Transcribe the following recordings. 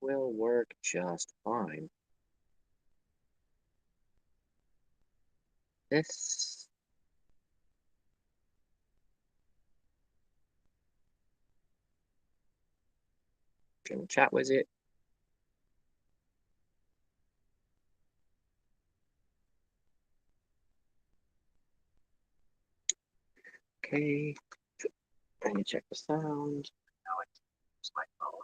will work just fine. This can chat with it. Okay, I need to check the sound. Now it's my phone.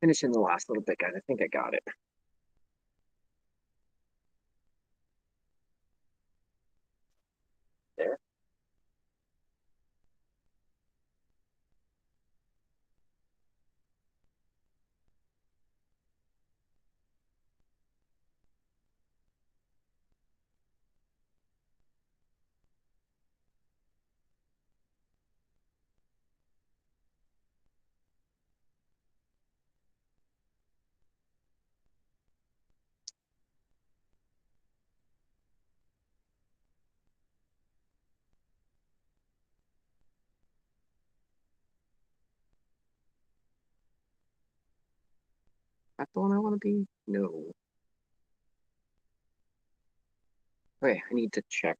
Finishing the last little bit, guys. I think I got it. There. That's the one I want to be? No. Okay, I need to check.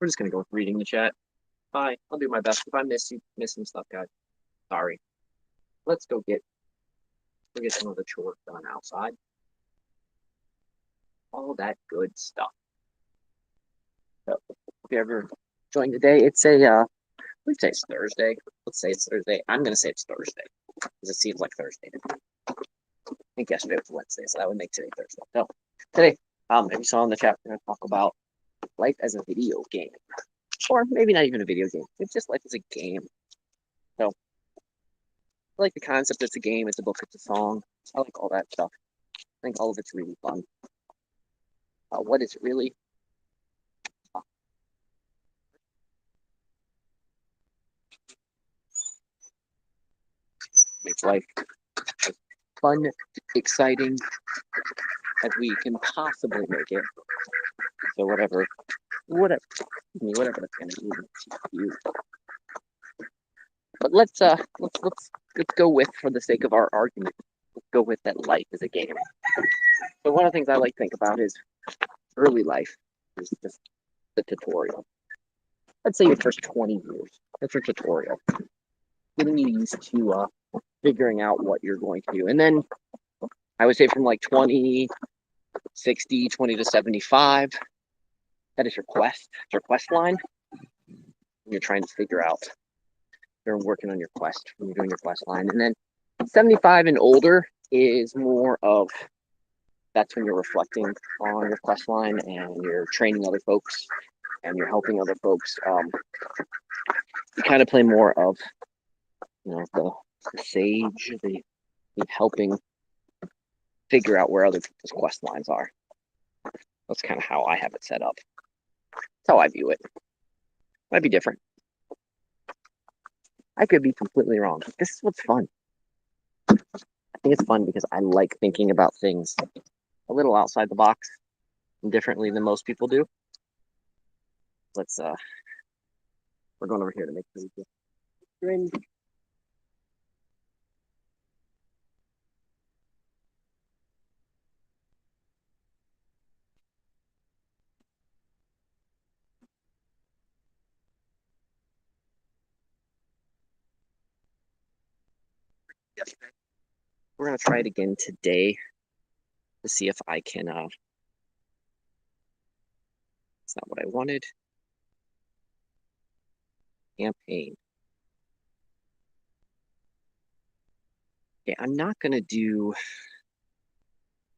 We're just gonna go with reading the chat. Bye. I'll do my best. If I miss some stuff, guys, sorry. Let's go get some of the chores done outside. All that good stuff. So if you ever join today, it's a let's say it's Thursday. Let's say it's Thursday. I'm gonna say it's Thursday because it seems like Thursday to me. I think yesterday was Wednesday, so that would make today Thursday. So today, if you saw in the chat, we're gonna talk about life as a video game, or maybe not even a video game. It's just life as a game. So I like the concept. It's a game. It's a book. It's a song. I like all that stuff. I think all of it's really fun. What is it really? Makes life fun, exciting, as we can possibly make it. So whatever that's gonna be. But let's go with, for the sake of our argument, let's go with that life is a game. So one of the things I like to think about is early life is just the tutorial. Let's say your first 20 years. That's your tutorial. Getting you used to figuring out what you're going to do. And then I would say from like 20 to 75, that is your quest. It's your quest line. You're trying to figure out, you're working on your quest when you're doing your quest line. And then 75 and older is more of, that's when you're reflecting on your quest line and you're training other folks and you're helping other folks. You kind of play more of, the sage, the helping figure out where other people's quest lines are. That's kind of how I have it set up. That's how I view it. Might be different. I could be completely wrong. This is what's fun. I think it's fun because I like thinking about things a little outside the box and differently than most people do. Let's we're going over here to make sure we get We're going to try it again today to see if I can, it's not what I wanted. Campaign. Okay, I'm not going to do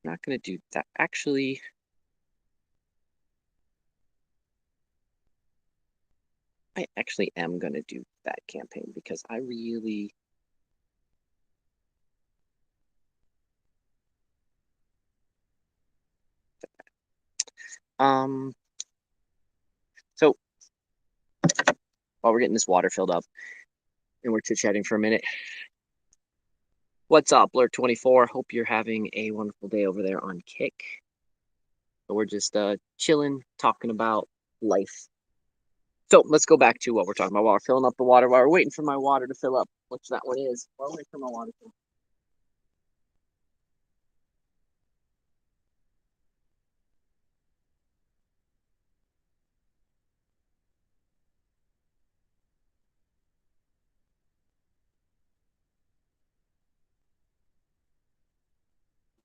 that. Actually, I actually am going to do that campaign because I really, so while we're getting this water filled up and we're chit-chatting for a minute, what's up, Blur24? Hope you're having a wonderful day over there on Kick. So we're just chilling, talking about life. So let's go back to what we're talking about while we're filling up the water, while we're waiting for my water to fill up, which that one is. While we're waiting for my water to fill up.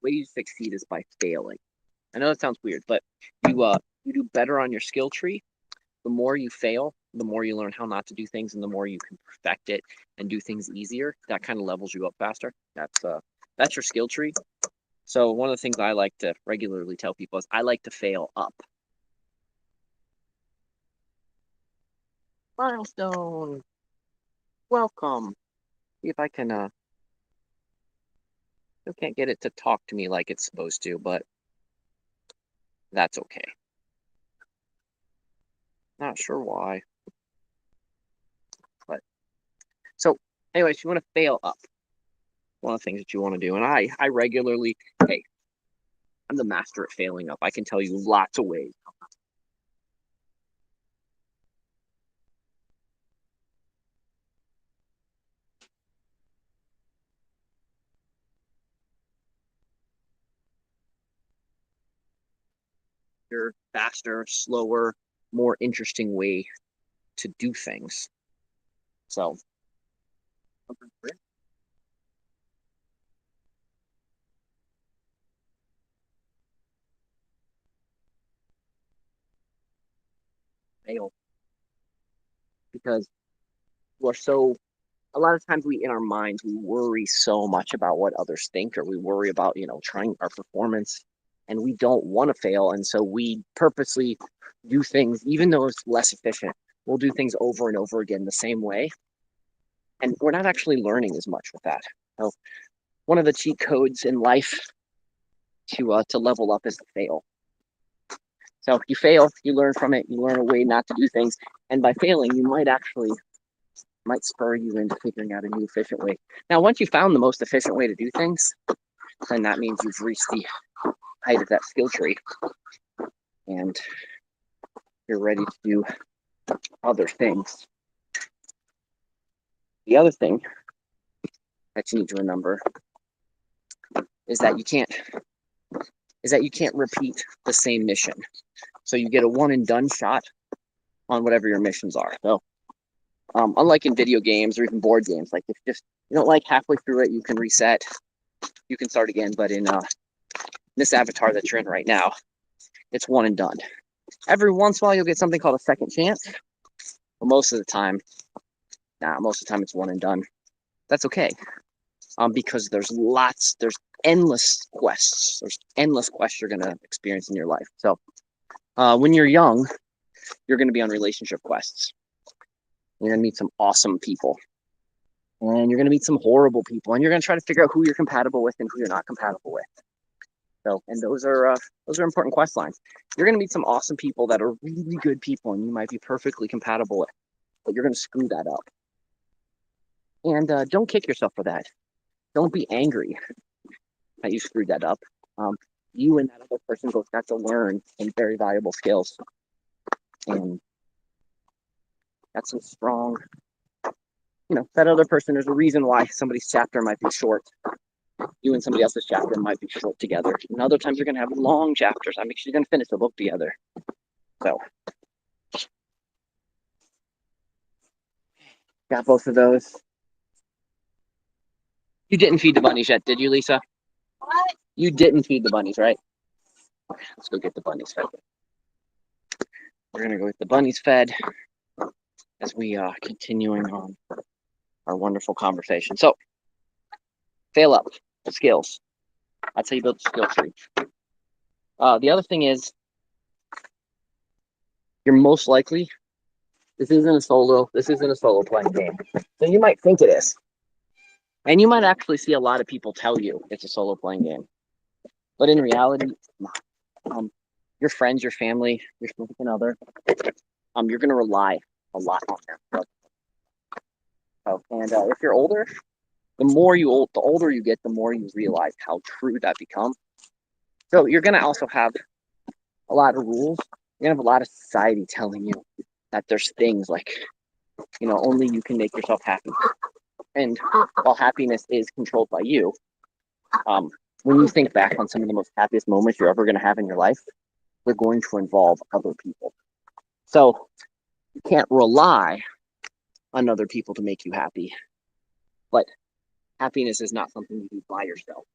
The way you succeed is by failing. I know that sounds weird, but you do better on your skill tree. The more you fail, the more you learn how not to do things, and the more you can perfect it and do things easier. That kind of levels you up faster. That's your skill tree. So one of the things I like to regularly tell people is I like to fail up. Milestone. Welcome. See if I can still can't get it to talk to me like it's supposed to, but that's okay. Not sure why. But so anyways, you want to fail up. One of the things that you want to do. And I regularly, hey, I'm the master at failing up. I can tell you lots of ways. Faster, slower, more interesting way to do things. So fail. Because we're so, a lot of times in our minds, we worry so much about what others think, or we worry about, trying our performance, and we don't want to fail. And so we purposely do things, even though it's less efficient, we'll do things over and over again the same way. And we're not actually learning as much with that. So one of the cheat codes in life to level up is to fail. So if you fail, you learn from it, you learn a way not to do things. And by failing, you might spur you into figuring out a new efficient way. Now, once you found the most efficient way to do things, then that means you've reached height of that skill tree, and you're ready to do other things. The other thing that you need to remember is that you can't repeat the same mission. So you get a one and done shot on whatever your missions are. So unlike in video games or even board games, like if just you don't like halfway through it, you can reset, you can start again. But in this avatar that you're in right now, it's one and done. Every once in a while you'll get something called a second chance, but most of the time it's one and done. That's okay. Because there's endless quests. There's endless quests you're gonna experience in your life. So when you're young, you're gonna be on relationship quests. You're gonna meet some awesome people, and you're gonna meet some horrible people, and you're gonna try to figure out who you're compatible with and who you're not compatible with. So, and those are important quest lines. You're gonna meet some awesome people that are really good people, and you might be perfectly compatible with, but you're gonna screw that up. And don't kick yourself for that. Don't be angry that you screwed that up. You and that other person both got to learn some very valuable skills, and that's some strong. That other person, there's a reason why somebody's chapter might be short. You and somebody else's chapter might be short together. And other times you're going to have long chapters. I'm actually going to finish the book together. So, got both of those. You didn't feed the bunnies yet, did you, Lisa? What? You didn't feed the bunnies, right? Okay, let's go get the bunnies fed. We're going to go get the bunnies fed as we are continuing on our wonderful conversation. So, fail up, skills. That's how you build a skill tree. The other thing is, you're most likely, this isn't a solo playing game. So you might think it is. And you might actually see a lot of people tell you it's a solo playing game. But in reality, your friends, your family, your significant other, you're going to rely a lot on them. And if you're older, the older you get, the more you realize how true that becomes. So you're going to also have a lot of rules. You're going to have a lot of society telling you that there's things like, only you can make yourself happy. And while happiness is controlled by you, when you think back on some of the most happiest moments you're ever going to have in your life, they're going to involve other people. So you can't rely on other people to make you happy. But happiness is not something you do by yourself.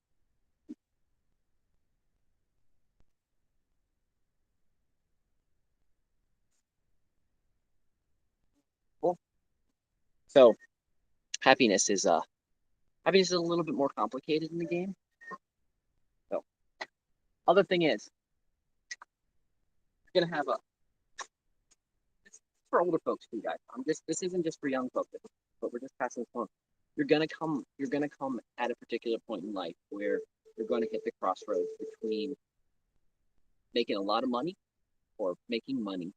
Cool. So happiness is a little bit more complicated in the game. So other thing is, you're gonna have for older folks too, guys. This isn't just for young folks, but we're just passing this on. You're gonna come at a particular point in life where you're going to hit the crossroads between making a lot of money or making money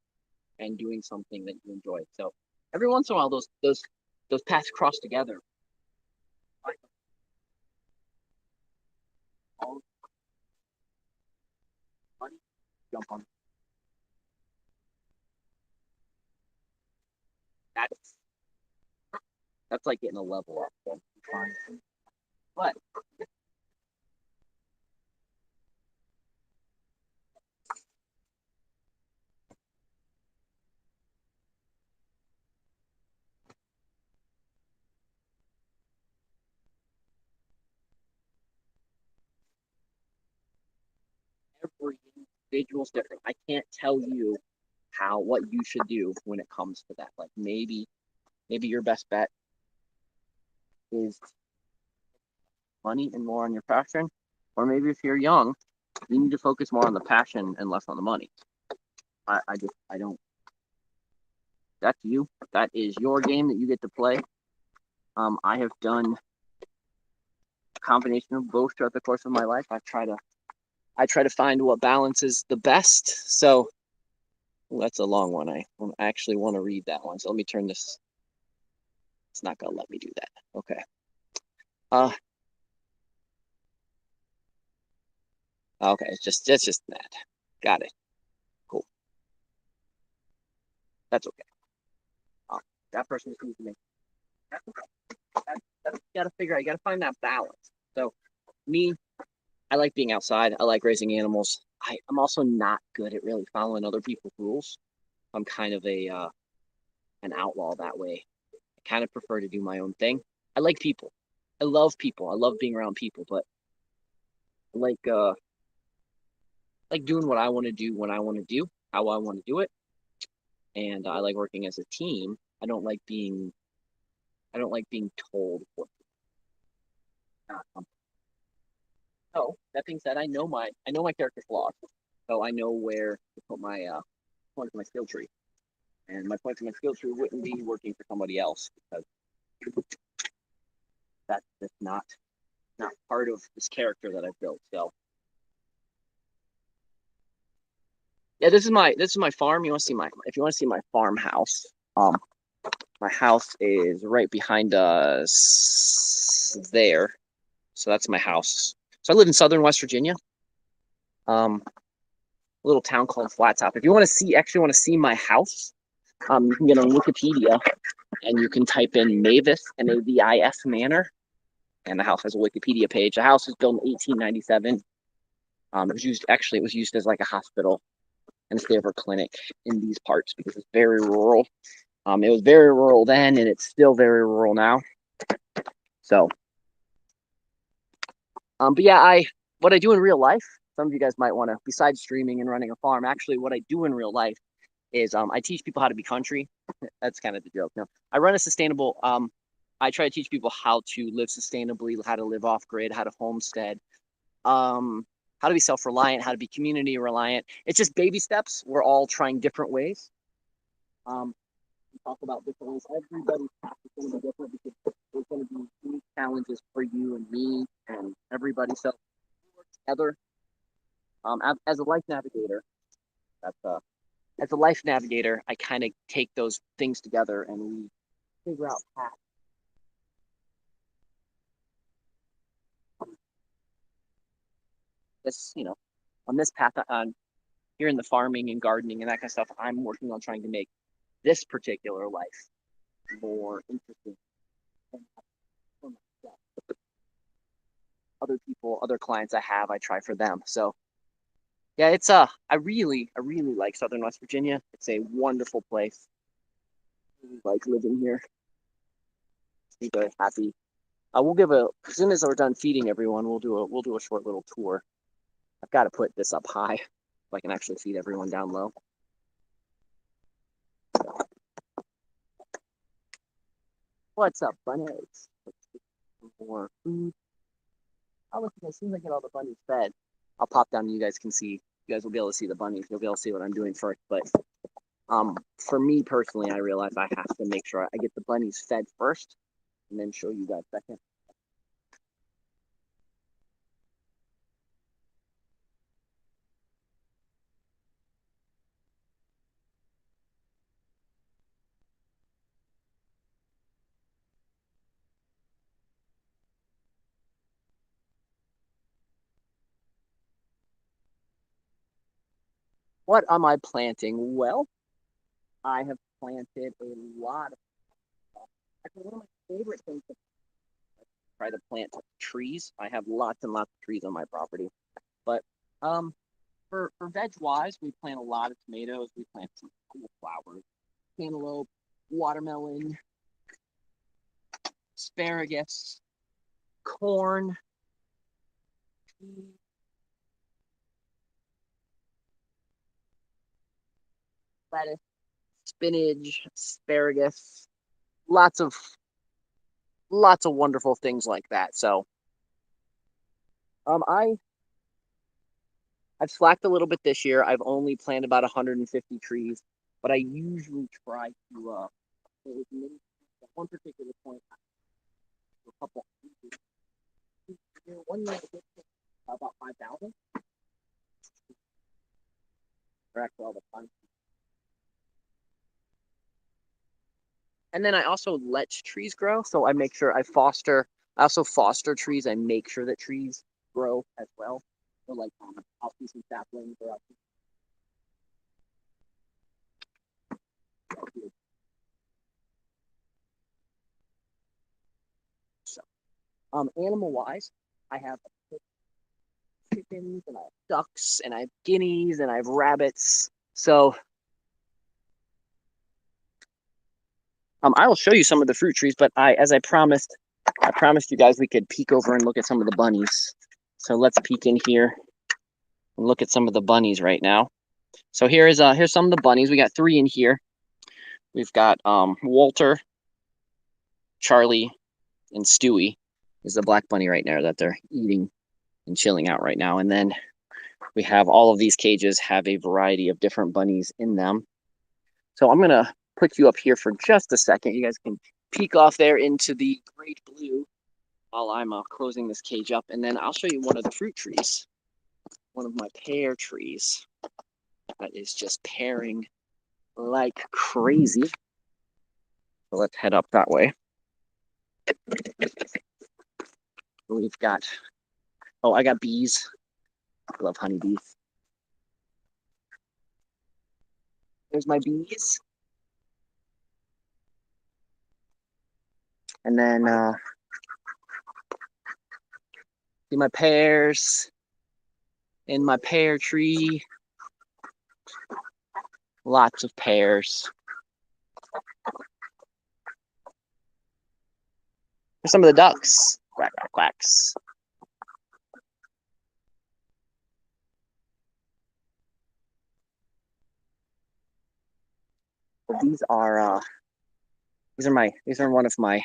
and doing something that you enjoy. So every once in a while, those paths cross together. All money, jump on. That's like getting a level up. So but every individual's different. I can't tell you what you should do when it comes to that. Like maybe your best bet is money and more on your passion, or maybe if you're young, you need to focus more on the passion and less on the money. I don't. That's you. That is your game that you get to play. I have done a combination of both throughout the course of my life. I try to find what balance is the best. So that's a long one. I actually want to read that one. So let me turn this. It's not gonna let me do that. Okay. Okay, it's just that. Got it. Cool. That's okay. Um, that person is using me. That's okay. You gotta figure out. You gotta find that balance. So me, I like being outside. I like raising animals. I'm also not good at really following other people's rules. I'm kind of a an outlaw that way. I kind of prefer to do my own thing. I like people. I love people. I love being around people, but I like doing what I want to do when I want to do, how I want to do it, and I like working as a team. I don't like being told what to do. So that being said, I know my character flaws, so I know where to put my point of my skill tree, and my point of my skill tree wouldn't be working for somebody else because that's just not part of this character that I've built. So yeah, this is my farm. You want to see my if you want to see my farmhouse, my house is right behind us there. So that's my house. So I live in southern West Virginia. A little town called Flattop. If you want to see actually want to see my house, you can get on Wikipedia and you can type in Mavis Mavis Manor, and the house has a Wikipedia page. The house was built in 1897. It was used as like a hospital and a stay over clinic in these parts because it's very rural. It was very rural then, and it's still very rural now. So, but yeah, I what I do in real life. Some of you guys might want to, besides streaming and running a farm, actually, what I do in real life is I teach people how to be country. That's kind of the joke. No, I run a sustainable. I try to teach people how to live sustainably, how to live off grid, how to homestead, how to be self-reliant, how to be community reliant. It's just baby steps. We're all trying different ways. We talk about different ways. Everybody's path is going to be different because there's going to be unique challenges for you and me and everybody. So we work together. As a life navigator, that's as a life navigator, I kind of take those things together and we figure out paths. This, on this path on here in the farming and gardening and that kind of stuff, I'm working on trying to make this particular life more interesting. Other people, other clients I have, I try for them. So yeah, it's I really like Southern West Virginia. It's a wonderful place. I really like living here. I'm very happy. We'll give a as soon as we're done feeding everyone, we'll do a short little tour. I've got to put this up high so I can actually feed everyone down low. What's up, bunnies? More food. Oh, look, as soon as I get all the bunnies fed, I'll pop down and you guys can see. You guys will be able to see the bunnies. You'll be able to see what I'm doing first. But for me personally, I realize I have to make sure I get the bunnies fed first and then show you guys second. What am I planting? Well, I have planted a lot of stuff. Actually, one of my favorite things to try to plant trees. I have lots and lots of trees on my property. But um, for veg wise, we plant a lot of tomatoes. We plant some cool flowers, cantaloupe, watermelon, asparagus, corn, lettuce, spinach, asparagus, lots of wonderful things like that. So I've slacked a little bit this year. I've only planted about 150 trees, but I usually try to at one particular point a couple one year I did about 5,000. Or actually all the fun. And then I also let trees grow. So I make sure I also foster trees. I make sure that trees grow as well. So like I'll see some saplings or I'll see so animal wise, I have chickens and I have ducks and I have guineas and I have rabbits. So I will show you some of the fruit trees, but as I promised you guys we could peek over and look at some of the bunnies. So let's peek in here and look at some of the bunnies right now. So here's some of the bunnies. We got 3 in here. We've got Walter, Charlie, and Stewie is the black bunny right now that they're eating and chilling out right now. And then we have all of these cages have a variety of different bunnies in them. So I'm gonna put you up here for just a second. You guys can peek off there into the great blue while I'm closing this cage up, and then I'll show you one of the fruit trees, one of my pear trees that is just pearing like crazy. So let's head up that way. We've got, oh, I got bees. I love honeybees. There's my bees. And then see my pears in my pear tree. Lots of pears. Here's some of the ducks. Quack, quack, quacks. But these are one of my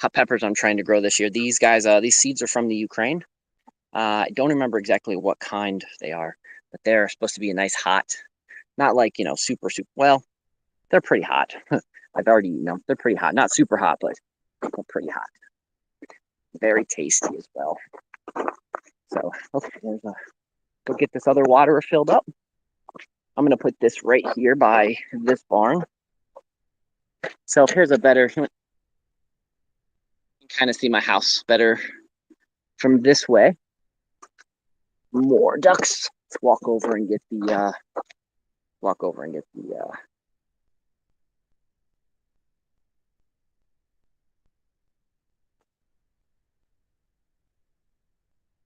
hot peppers I'm trying to grow this year. These guys, these seeds are from the Ukraine. I don't remember exactly what kind they are, but they're supposed to be a nice hot, not like, super, well, they're pretty hot. I've already eaten them. They're pretty hot. Not super hot, but they're pretty hot. Very tasty as well. So, okay, go get this other water filled up. I'm going to put this right here by this barn. So here's a better, you can kind of see my house better from this way. More ducks. Let's walk over and get the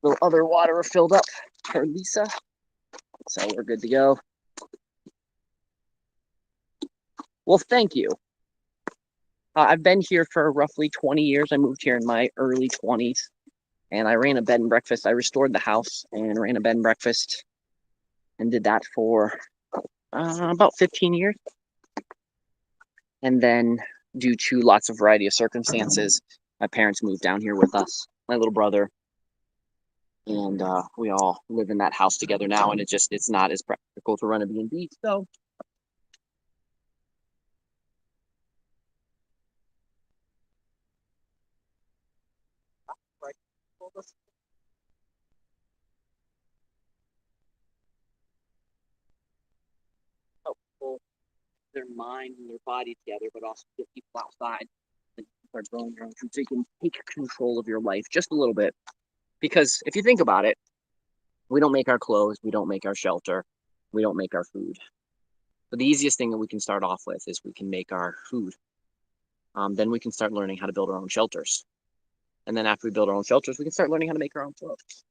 little other water filled up for Lisa. So we're good to go. Well, thank you. I've been here for roughly 20 years. I moved here in my early 20s, and I ran a bed and breakfast. I restored the house and ran a bed and breakfast and did that for about 15 years. And then due to lots of variety of circumstances, my parents moved down here with us, my little brother, and we all live in that house together now, and it's not as practical to run a B&B. So their mind and their body together, but also get people outside and start growing your own food so you can take control of your life just a little bit. Because if you think about it, we don't make our clothes, we don't make our shelter, we don't make our food. But the easiest thing that we can start off with is we can make our food. Then we can start learning how to build our own shelters. And then after we build our own shelters, we can start learning how to make our own clothes.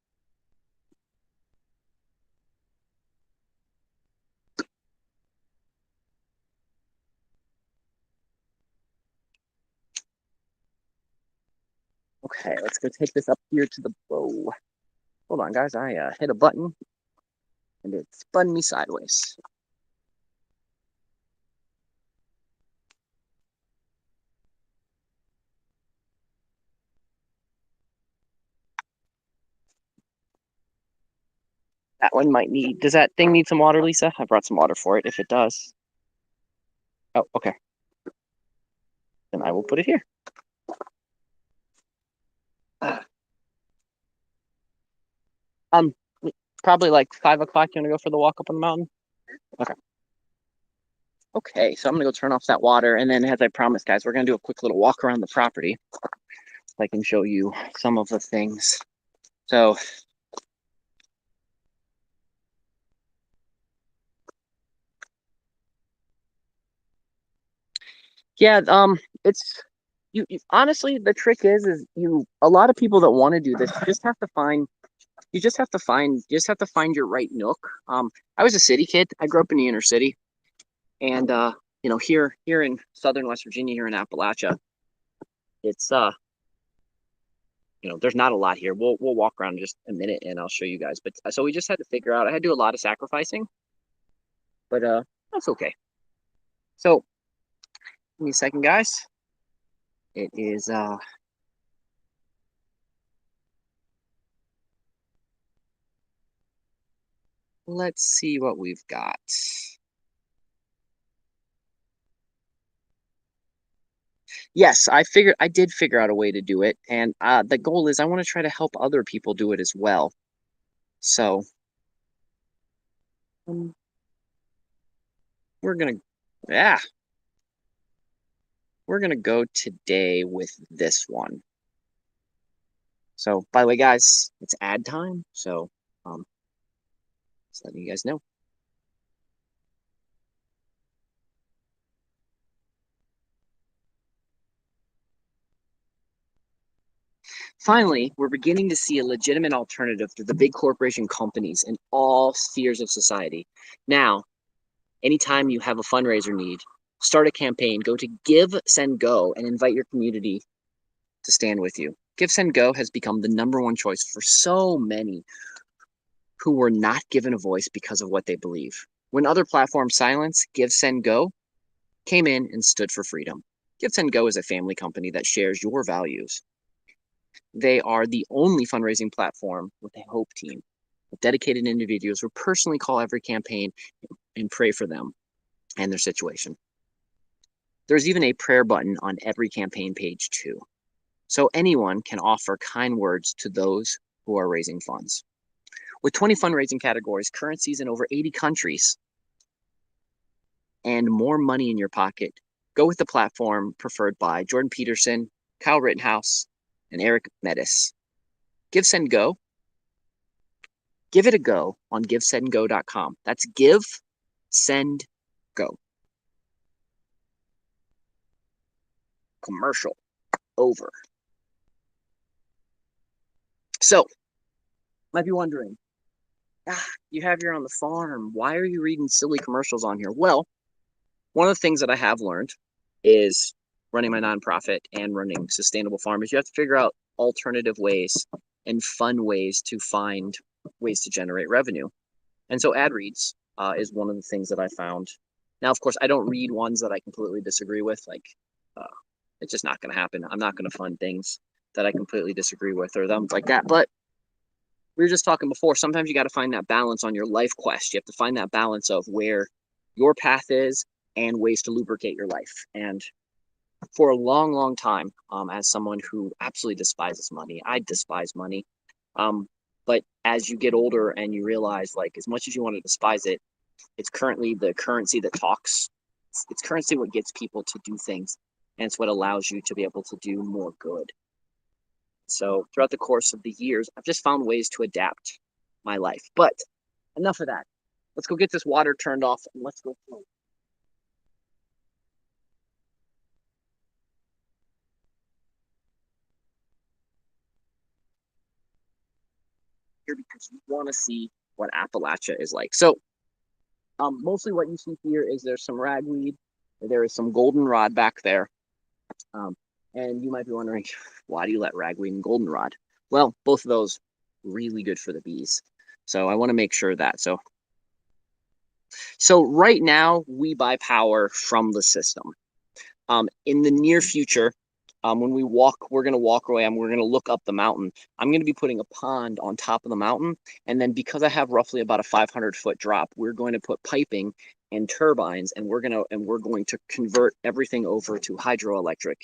Okay, let's go take this up here to the bow. Hold on, guys. I hit a button, and it spun me sideways. That one might need... Does that thing need some water, Lisa? I brought some water for it, if it does. Oh, okay. Then I will put it here. Probably like 5 o'clock. You want to go for the walk up on the mountain? Okay. Okay, so I'm gonna go turn off that water, and then as I promised, guys, we're gonna do a quick little walk around the property so I can show you some of the things. So Yeah, it's honestly, the trick is a lot of people that want to do this, you just have to find your right nook. I was a city kid. I grew up in the inner city, and here in southern West Virginia, here in Appalachia, it's there's not a lot here. We'll walk around in just a minute and I'll show you guys. But so we just had to figure out. I had to do a lot of sacrificing, but that's okay. So give me a second, guys. It is let's see what we've got. Yes, I did figure out a way to do it, and the goal is I want to try to help other people do it as well. So um, we're gonna, yeah, we're gonna go today with this one. So by the way, guys, it's ad time, so just letting you guys know. Finally, we're beginning to see a legitimate alternative to the big corporation companies in all spheres of society. Now, anytime you have a fundraiser need, start a campaign, go to Give, Send, Go, and invite your community to stand with you. Give, Send, Go has become the #1 choice for so many who were not given a voice because of what they believe. When other platforms silence, Give, Send, Go came in and stood for freedom. Give, Send, Go is a family company that shares your values. They are the only fundraising platform with a hope team of dedicated individuals who personally call every campaign and pray for them and their situation. There's even a prayer button on every campaign page too. So anyone can offer kind words to those who are raising funds. With 20 fundraising categories, currencies in over 80 countries, and more money in your pocket, go with the platform preferred by Jordan Peterson, Kyle Rittenhouse, and Eric Metis. Give, Send, Go. Give it a go on givesendgo.com. That's Give, Send, Go. Commercial over. So, might be wondering, you have here on the farm. Why are you reading silly commercials on here? Well, one of the things that I have learned is running my nonprofit and running sustainable farm is you have to figure out alternative ways and fun ways to find ways to generate revenue. And so ad reads is one of the things that I found. Now, of course, I don't read ones that I completely disagree with. Like, it's just not going to happen. I'm not going to fund things that I completely disagree with or them like that. But we were just talking before, sometimes you got to find that balance on your life quest. You have to find that balance of where your path is and ways to lubricate your life. And for a long, long time, as someone who absolutely despises money, I despise money. But as you get older and you realize, like, as much as you want to despise it, it's currently the currency that talks. It's currency what gets people to do things, and it's what allows you to be able to do more good. So throughout the course of the years, I've just found ways to adapt my life. But enough of that. Let's go get this water turned off and let's go play. Here because you want to see what Appalachia is like. So mostly what you see here is there's some ragweed, there is some goldenrod back there. And you might be wondering, why do you let ragweed and goldenrod? Well, both of those really good for the bees. So I want to make sure that. So right now we buy power from the system. In the near future, when we're going to walk away and we're going to look up the mountain. I'm going to be putting a pond on top of the mountain. And then because I have roughly about a 500-foot drop, we're going to put piping and turbines, and we're going to convert everything over to hydroelectric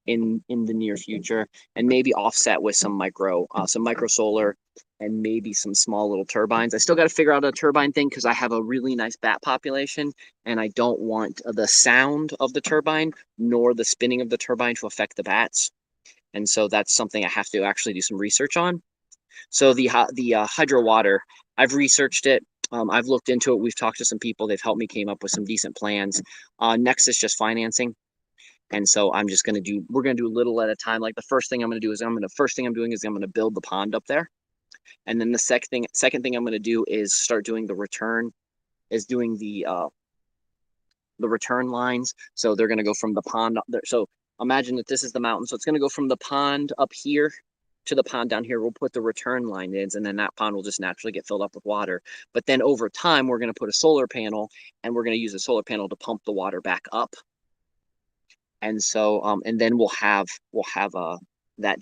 in the near future, and maybe offset with some micro solar and maybe some small little turbines. I still got to figure out a turbine thing because I have a really nice bat population and I don't want the sound of the turbine nor the spinning of the turbine to affect the bats. And so that's something I have to actually do some research on. So the hydro water, I've researched it. I've looked into it. We've talked to some people. They've helped me came up with some decent plans. Next is just financing. And so I'm just going to do, we're going to do a little at a time. Like the first thing I'm going to do is first thing I'm doing is I'm going to build the pond up there. And then the second thing I'm going to do is start doing the return, is doing the return lines. So they're going to go from the pond up there. So imagine that this is the mountain. So it's going to go from the pond up here to the pond down here. We'll put the return line in, and then that pond will just naturally get filled up with water. But then over time, we're going to put a solar panel, and we're going to use a solar panel to pump the water back up. And so, and then we'll have that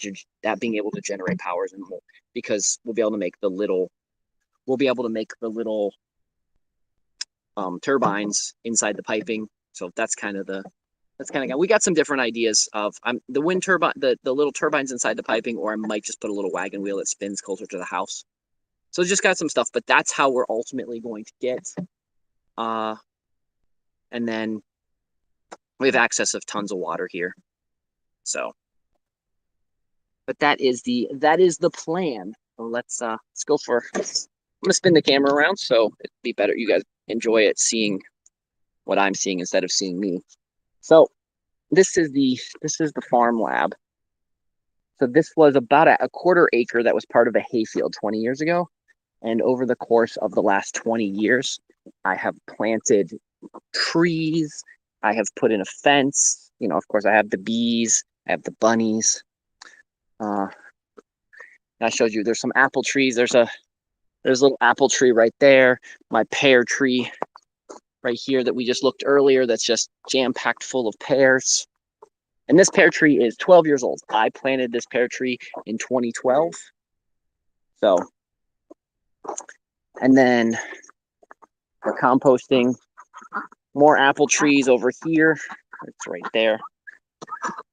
being able to generate powers, and because we'll be able to make the little turbines inside the piping. So that's kind of we got some different ideas of the wind turbine, the little turbines inside the piping, or I might just put a little wagon wheel that spins closer to the house. So just got some stuff, but that's how we're ultimately going to get. And then we have access of tons of water here. So, but that is the plan. So let's go for. I'm gonna spin the camera around so it'd be better. You guys enjoy it, seeing what I'm seeing instead of seeing me. So this is the farm lab. So this was about a quarter acre that was part of a hayfield 20 years ago. And over the course of the last 20 years, I have planted trees. I have put in a fence. You know, of course, I have the bees. I have the bunnies. I showed you there's some apple trees. There's a little apple tree right there. My pear tree right here that we just looked earlier, that's just jam-packed full of pears. And this pear tree is 12 years old. I planted this pear tree in 2012. So, and then we're composting more apple trees over here. It's right there.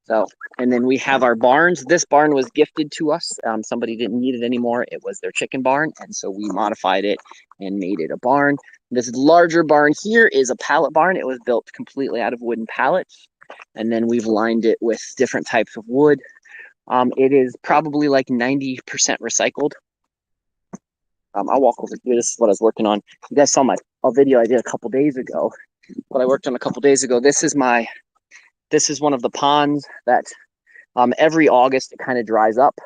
So, and then we have our barns. This barn was gifted to us. Somebody didn't need it anymore. It was their chicken barn. And so we modified it and made it a barn. This larger barn here is a pallet barn. It was built completely out of wooden pallets. And then we've lined it with different types of wood. It is probably like 90% recycled. I'll walk over here. This is what I was working on. You guys saw a video I did a couple days ago. What I worked on a couple days ago. This is one of the ponds that every August it kind of dries up,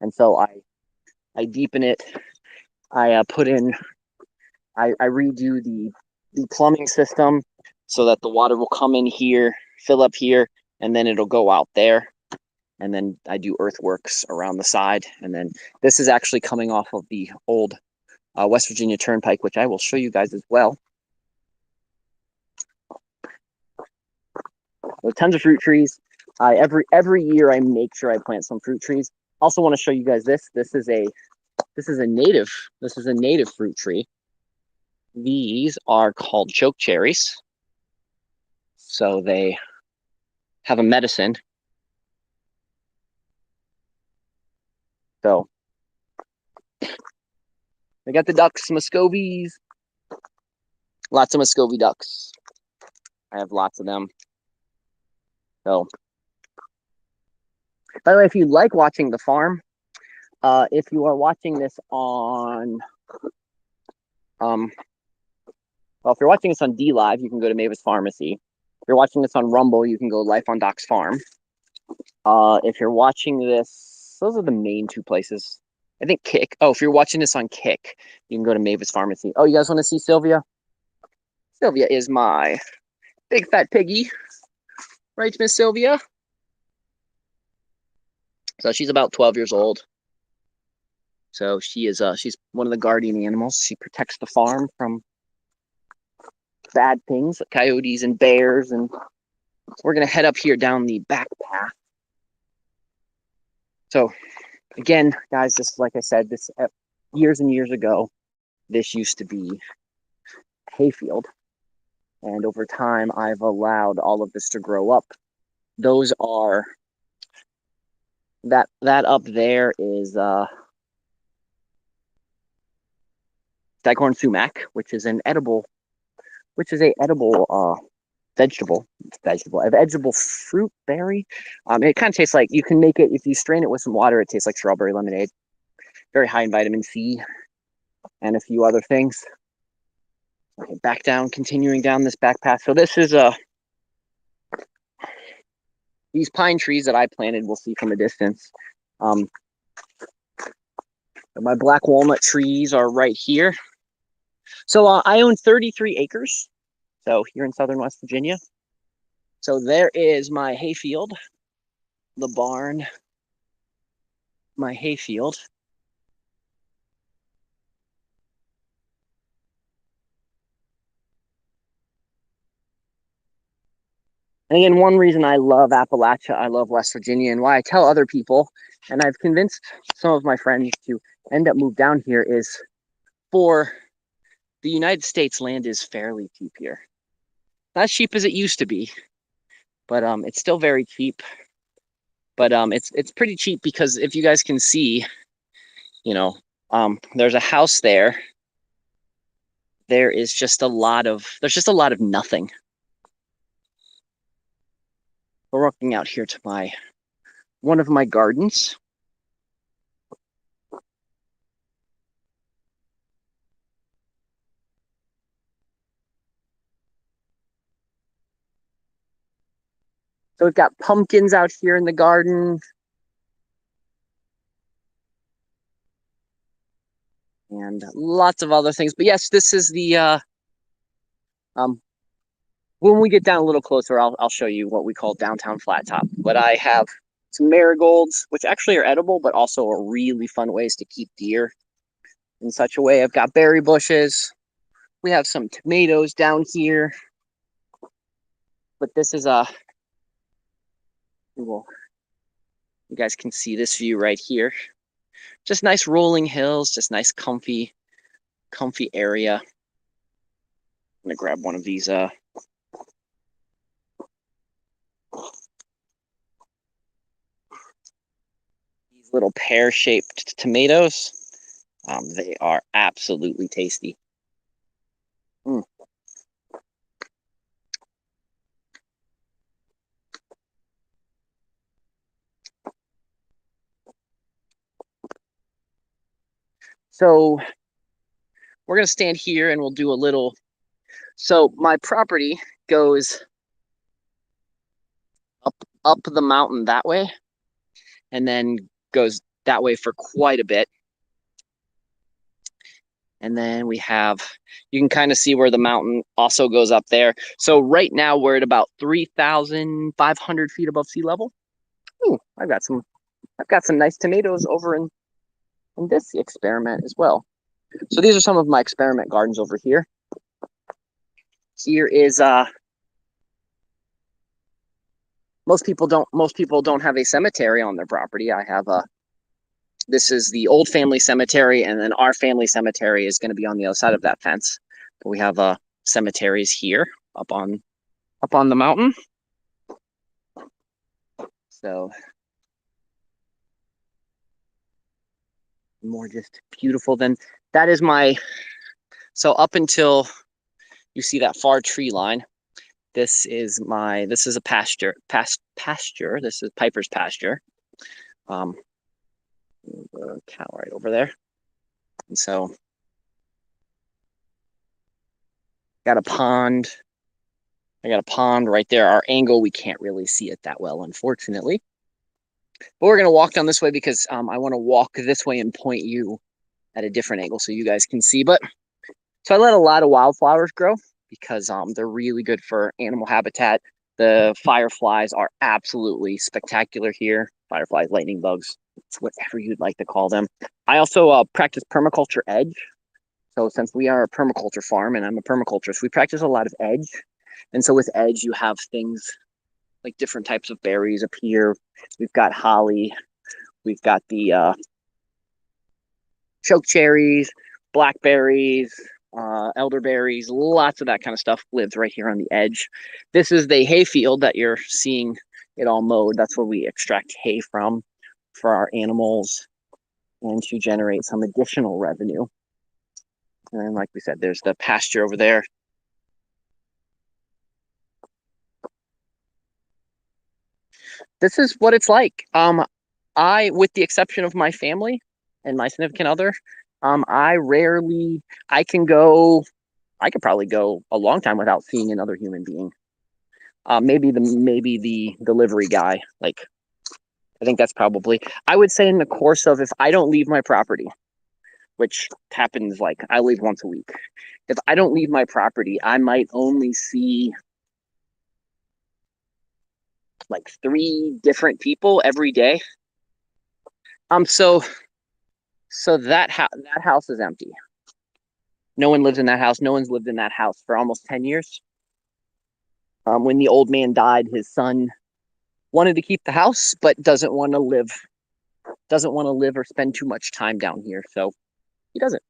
and so I deepen it. I redo the plumbing system so that the water will come in here, fill up here, and then it'll go out there. And then I do earthworks around the side. And then this is actually coming off of the old West Virginia Turnpike, which I will show you guys as well. There's tons of fruit trees. Every year I make sure I plant some fruit trees. Also want to show you guys this. This is a native fruit tree. These are called choke cherries. So they have a medicine. So I got the ducks, Muscovies. Lots of Muscovy ducks. I have lots of them. So, by the way, if you like watching the farm, if you are watching this on, if you're watching this on D Live, you can go to Mavis Pharmacy. If you're watching this on Rumble, you can go Life on Doc's Farm. If you're watching this, those are the main two places. I think Kick. Oh, if you're watching this on Kick, you can go to Mavis Pharmacy. Oh, you guys want to see Sylvia? Sylvia is my big fat piggy. Right, Miss Sylvia? So she's about 12 years old. So she's one of the guardian animals. She protects the farm from bad things, like coyotes and bears. And we're going to head up here down the back path. So again, guys, this, like I said, this years and years ago, this used to be a hayfield. And over time, I've allowed all of this to grow up. Those are, that up there is Staghorn sumac, which is an edible vegetable fruit berry. It kind of tastes like, you can make it, if you strain it with some water, it tastes like strawberry lemonade. Very high in vitamin C and a few other things. Okay, back down, continuing down this back path. So this is these pine trees that I planted, we'll see from a distance. My black walnut trees are right here. So I own 33 acres. So here in southern West Virginia. So there is my hayfield, the barn, my hayfield. And again, one reason I love Appalachia, I love West Virginia, and why I tell other people, and I've convinced some of my friends to end up move down here, is for the United States, land is fairly cheap here. Not as cheap as it used to be, but it's still very cheap. But it's pretty cheap because if you guys can see, you know, there's a house there. There's just a lot of nothing. We're walking out here to one of my gardens. So we've got pumpkins out here in the garden. And lots of other things. But yes, this is the when we get down a little closer, I'll show you what we call downtown flat top. But I have some marigolds, which actually are edible, but also are really fun ways to keep deer in such a way. I've got berry bushes. We have some tomatoes down here. But this is you guys can see this view right here. Just nice rolling hills, just nice comfy area. I'm gonna grab one of these little pear-shaped tomatoes. They are absolutely tasty. So we're gonna stand here and we'll do a little. So my property goes up the mountain that way, and then goes that way for quite a bit. And then we have, you can kind of see where the mountain also goes up there. So right now we're at about 3,500 feet above sea level. Ooh, I've got some nice tomatoes over in this experiment as well. So these are some of my experiment gardens over here. Here is most people don't have a cemetery on their property. I have this is the old family cemetery, and then our family cemetery is going to be on the other side of that fence. But we have cemeteries here up on the mountain. So more just beautiful. Then that is so up until you see that far tree line, this is a pasture. This is Piper's pasture. The cow right over there. And so got a pond. I got a pond right there. Our angle, we can't really see it that well, unfortunately. But we're going to walk down this way because I want to walk this way and point you at a different angle so you guys can see. But so I let a lot of wildflowers grow because they're really good for animal habitat. The fireflies are absolutely spectacular here. Fireflies, lightning bugs, whatever you'd like to call them. I also practice permaculture edge. So since we are a permaculture farm and I'm a permaculturist, we practice a lot of edge. And so with edge, you have things like different types of berries up here. We've got holly. We've got the choke cherries, blackberries, elderberries, lots of that kind of stuff lives right here on the edge. This is the hay field that you're seeing it all mowed. That's where we extract hay from for our animals and to generate some additional revenue. And like we said, there's the pasture over there. This is what it's like. With the exception of my family and my significant other, I could probably go a long time without seeing another human being. Maybe the delivery guy. Like, I think that's probably, I would say in the course of, if I don't leave my property, which happens, like I leave once a week. If I don't leave my property, I might only see like 3 different people every day. So that house is empty. No one lives in that house. No one's lived in that house for almost 10 years. When the old man died, his son wanted to keep the house, but doesn't want to live or spend too much time down here. So he doesn't.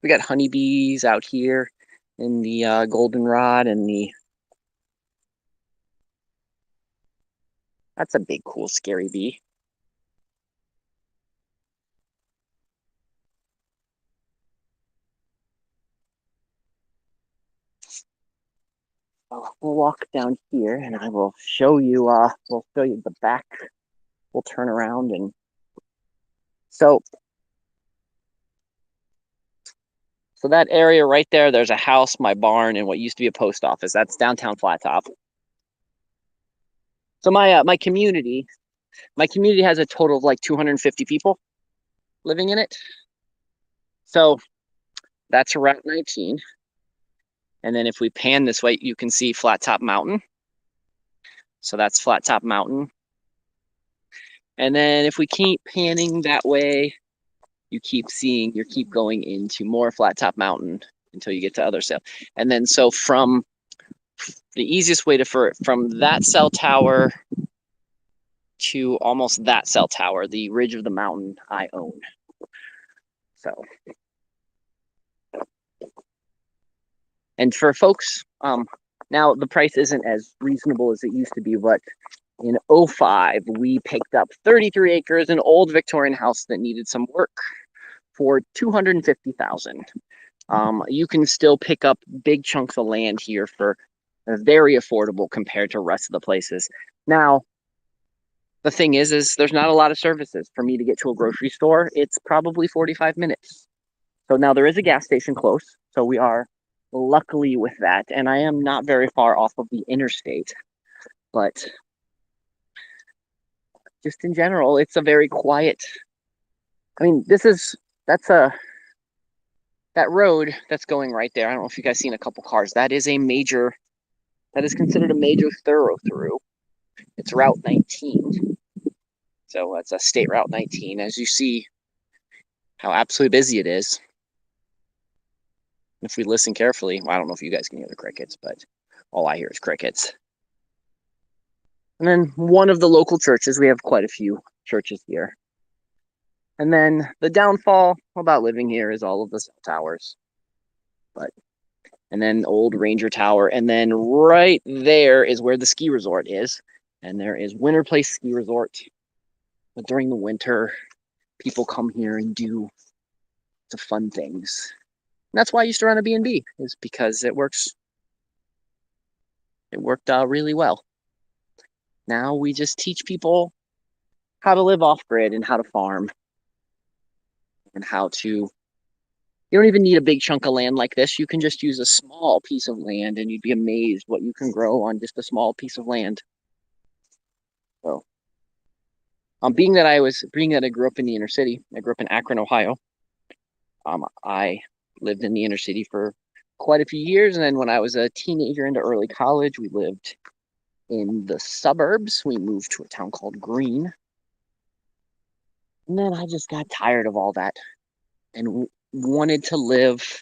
We got honeybees out here in the goldenrod and that's a big, cool, scary bee. We'll walk down here and I will show you, we'll show you the back. We'll turn around and so that area right there, there's a house, my barn, and what used to be a post office. That's downtown Flat Top. So my community has a total of like 250 people living in it. So that's Route 19. And then if we pan this way, you can see Flat Top Mountain. So that's Flat Top Mountain. And then if we keep panning that way, you keep going into more Flat Top Mountain until you get to other cell. And then so from the easiest way from that cell tower to almost that cell tower, the ridge of the mountain I own. So, and for folks, now the price isn't as reasonable as it used to be, but in 2005, we picked up 33 acres, an old Victorian house that needed some work for $250,000. You can still pick up big chunks of land here for very affordable compared to the rest of the places. Now, the thing is there's not a lot of services. For me to get to a grocery store, it's probably 45 minutes. So now there is a gas station close. So we are luckily with that. And I am not very far off of the interstate. But just in general, it's a very quiet. I mean, that road that's going right there. I don't know if you guys seen a couple cars. That is considered a major thorough through. It's Route 19. So it's a state Route 19. As you see how absolutely busy it is. If we listen carefully, well, I don't know if you guys can hear the crickets, but all I hear is crickets. And then one of the local churches, we have quite a few churches here. And then the downfall about living here is all of the cell towers. And then old Ranger Tower. And then right there is where the ski resort is. And there is Winter Place Ski Resort. But during the winter, people come here and do the fun things. And that's why I used to run a B&B, is because it worked really well. Now we just teach people how to live off-grid and how to farm. And you don't even need a big chunk of land like this. You can just use a small piece of land and you'd be amazed what you can grow on just a small piece of land. So, being that I grew up in the inner city, I grew up in Akron, Ohio. I lived in the inner city for quite a few years. And then when I was a teenager into early college, we lived in the suburbs. We moved to a town called Green. And then I just got tired of all that and wanted to live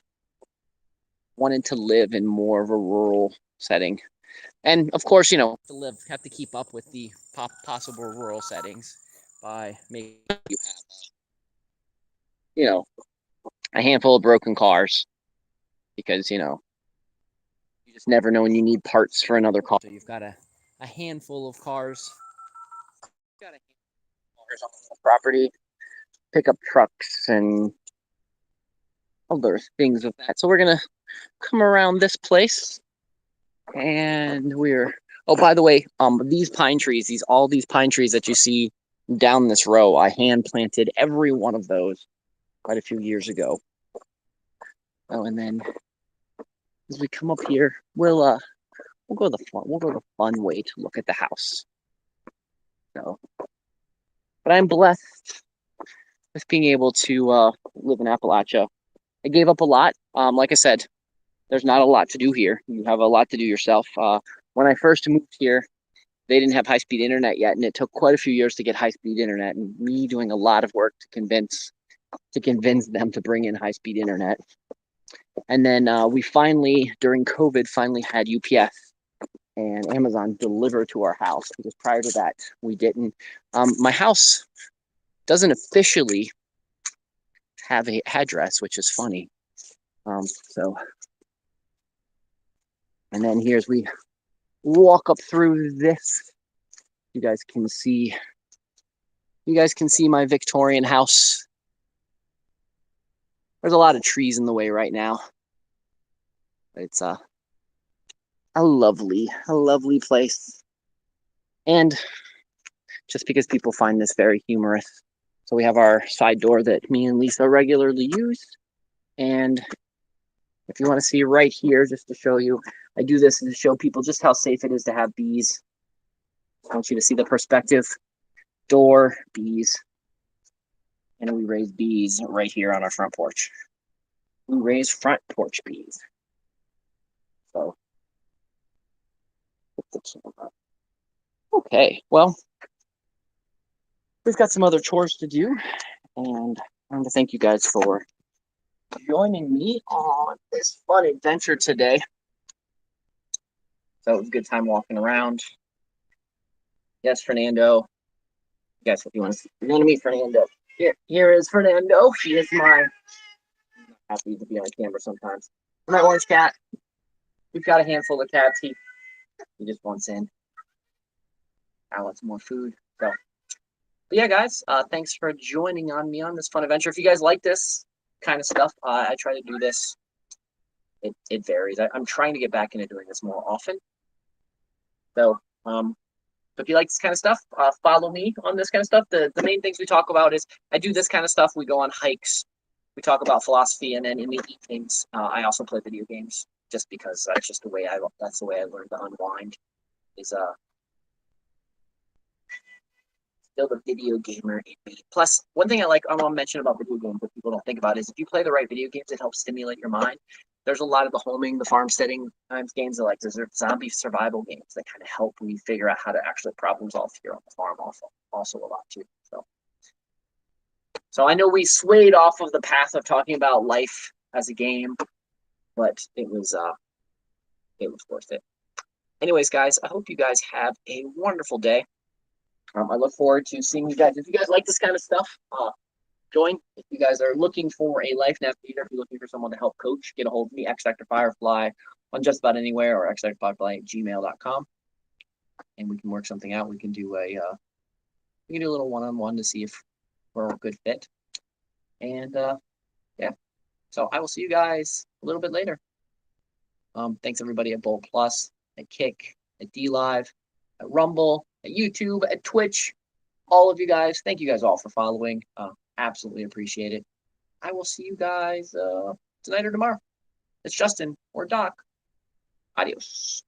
in more of a rural setting. And of course, have to keep up with the possible rural settings by making you have, a handful of broken cars, because, you just never know when you need parts for another car. So you've got a handful of cars. Got a handful of cars on the property, pickup trucks and other things of that. So we're gonna come around this place, and oh, by the way, these pine trees, all these pine trees that you see down this row, I hand planted every one of those quite a few years ago. Oh, and then as we come up here, we'll go the fun way to look at the house. So, but I'm blessed with being able to live in Appalachia. I gave up a lot. Like I said, there's not a lot to do here. You have a lot to do yourself. When I first moved here, they didn't have high-speed internet yet, and it took quite a few years to get high-speed internet, and me doing a lot of work to convince them to bring in high-speed internet. And then we finally, during COVID, finally had UPS and Amazon deliver to our house, because prior to that, we didn't. My house doesn't officially have an address, which is funny. So, and then here's we walk up through this. You guys can see my Victorian house. There's a lot of trees in the way right now. It's a lovely place. And just because people find this very humorous. So we have our side door that me and Lisa regularly use. And if you want to see right here, just to show you, I do this to show people just how safe it is to have bees. I want you to see the perspective. Door, bees. And we raise bees right here on our front porch. We raise front porch bees. So, okay, well, we've got some other chores to do, and I want to thank you guys for joining me on this fun adventure today. So it was a good time walking around. Yes, Fernando. Guys, if you want to meet Fernando, here is Fernando. He is my happy to be on camera sometimes. My orange cat. We've got a handful of cats. He just wants in. I want some more food. So, but yeah, guys, thanks for joining me on this fun adventure. If you guys like this kind of stuff, I try to do this. It varies. I'm trying to get back into doing this more often. So, if you like this kind of stuff, follow me on this kind of stuff. The main things we talk about is I do this kind of stuff. We go on hikes. We talk about philosophy, and then in the evenings, I also play video games, just because that's just the way that's the way I learned to unwind. Is still the video gamer in me. Plus, one thing I want to mention about video games that people don't think about is if you play the right video games, it helps stimulate your mind. There's a lot of the homing, the farmsteading times games that there's zombie survival games that kind of help me figure out how to actually problem solve here on the farm also a lot too. So I know we swayed off of the path of talking about life as a game, but it was worth it. Anyways, guys, I hope you guys have a wonderful day. I look forward to seeing you guys. If you guys like this kind of stuff, join. If you guys are looking for a life navigator, if you're looking for someone to help coach, get a hold of me, xfactorfirefly on just about anywhere, or xfactorfirefly@gmail.com, and we can work something out. We can do a little one-on-one to see if we're a good fit. And yeah, so I will see you guys a little bit later. Thanks everybody at Bolt Plus, at Kick, at DLive, at Rumble, at YouTube, at Twitch, all of you guys. Thank you guys all for following. Absolutely appreciate it. I will see you guys tonight or tomorrow. It's Justin or Doc. Adios.